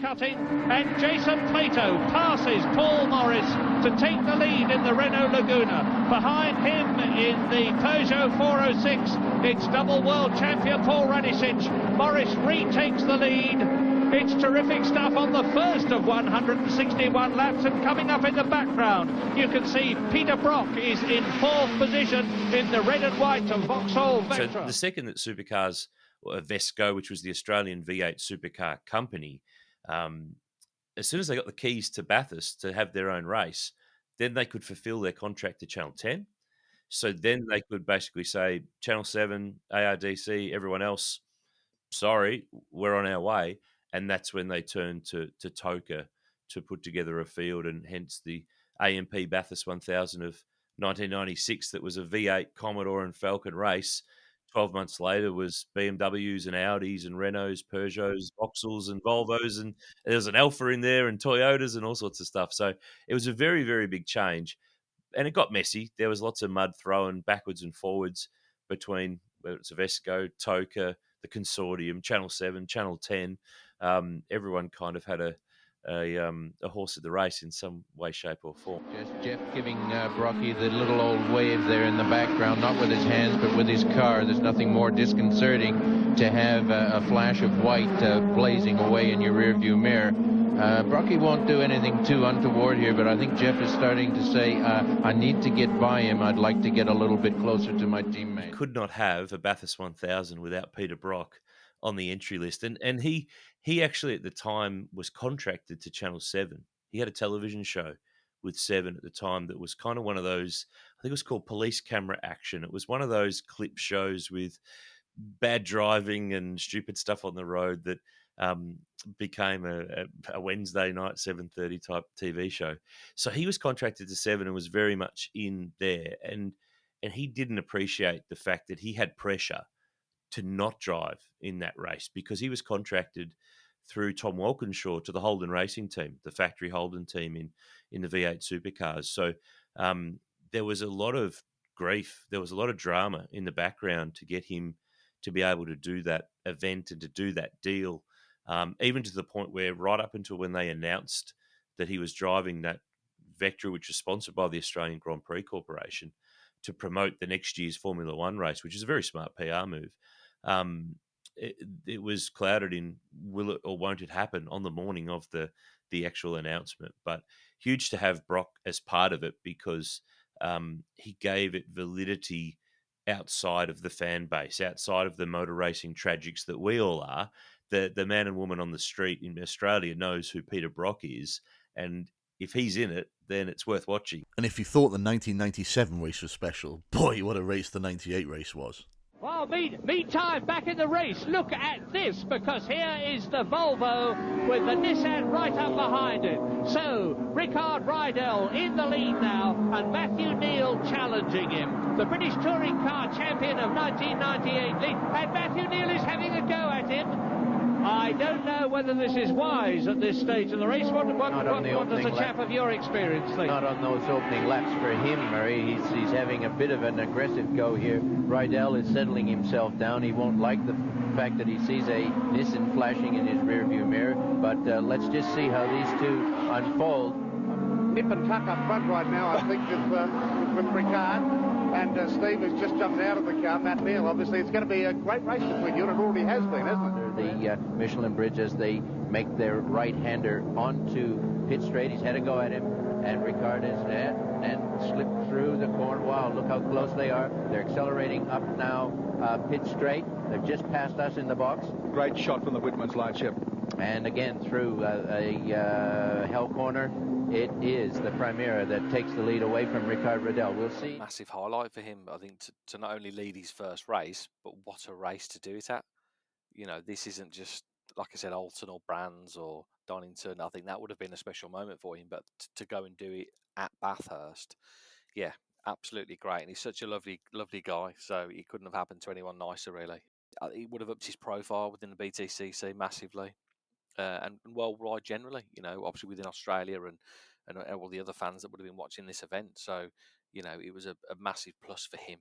cutting, and Jason Plato passes Paul Morris to take the lead in the Renault Laguna. Behind him in the Peugeot 406, it's double world champion Paul Radicic. Morris retakes the lead. It's terrific stuff on the first of 161 laps, and coming up in the background you can see Peter Brock is in fourth position in the red and white of Vauxhall Vectra. So the second that supercars, or Vesco, which was the Australian V8 supercar company, as soon as they got the keys to Bathurst to have their own race, then they could fulfill their contract to Channel 10. So then they could basically say, Channel 7, ARDC, everyone else, sorry, we're on our way. And that's when they turned to TOCA to put together a field, and hence the AMP Bathurst 1000 of 1996 that was a V8 Commodore and Falcon race. 12 months later was BMWs and Audis and Renaults, Peugeots, Vauxhalls and Volvos, and there was an Alfa in there and Toyotas and all sorts of stuff. So it was a very, very big change, and it got messy. There was lots of mud thrown backwards and forwards between whether it's Vesco, TOCA, the consortium, Channel 7, Channel 10. Everyone kind of had a horse at the race in some way, shape or form. Just Jeff giving Brocky the little old wave there in the background, not with his hands but with his car. There's nothing more disconcerting to have a flash of white blazing away in your rearview mirror. Brocky won't do anything too untoward here, but I think Jeff is starting to say, I need to get by him. I'd like to get a little bit closer to my teammate. Could not have a Bathurst 1000 without Peter Brock on the entry list. And he actually at the time was contracted to Channel 7. He had a television show with 7 at the time that was kind of one of those, I think it was called Police Camera Action. It was one of those clip shows with bad driving and stupid stuff on the road that became a Wednesday night 7:30 type TV show. So he was contracted to 7 and was very much in there. And he didn't appreciate the fact that he had pressure to not drive in that race because he was contracted through Tom Walkinshaw to the Holden racing team, the factory Holden team in the V8 supercars. So there was a lot of grief. There was a lot of drama in the background to get him to be able to do that event and to do that deal, even to the point where right up until when they announced that he was driving that Vectra, which was sponsored by the Australian Grand Prix Corporation, to promote the next year's Formula One race, which is a very smart PR move. It was clouded in will it or won't it happen on the morning of the actual announcement. But huge to have Brock as part of it because he gave it validity outside of the fan base, outside of the motor racing tragics that we all are. The man and woman on the street in Australia knows who Peter Brock is, and if he's in it, then it's worth watching. And if you thought the 1997 race was special, boy, what a race the 98 race was. Well, meantime, back in the race, look at this, because here is the Volvo with the Nissan right up behind it. So, Rickard Rydell in the lead now, and Matthew Neal challenging him. The British Touring Car Champion of 1998 lead, and Matthew Neal is having a go at him. I don't know whether this is wise at this stage of the race. What does a chap of your experience think? Not on those opening laps for him, Murray. He's having a bit of an aggressive go here. Rydell is settling himself down. He won't like the fact that he sees a Nissan flashing in his rearview mirror. But let's just see how these two unfold. Nip and tuck up front right now, I think, with Ricard. And Steve has just jumped out of the car, Matt Neal. Obviously, it's going to be a great race between you, and it already has been, hasn't it? The Michelin bridge as they make their right-hander onto pit straight. He's had a go at him, and Ricard is and slipped through the corner. Wow, look how close they are. They're accelerating up now, pit straight. They've just passed us in the box. Great shot from the Whitman's lightship. And again, through a hell corner, it is the Primera that takes the lead away from Rickard Rydell. We'll see. Massive highlight for him, I think, to not only lead his first race, but what a race to do it at. You know, this isn't just, like I said, Alton or Brands or Donington. I think that would have been a special moment for him, but to go and do it at Bathurst, yeah, absolutely great. And he's such a lovely, lovely guy, so it couldn't have happened to anyone nicer, really. He would have upped his profile within the BTCC massively, and worldwide generally, you know, obviously within Australia and all the other fans that would have been watching this event. So, you know, it was a massive plus for him.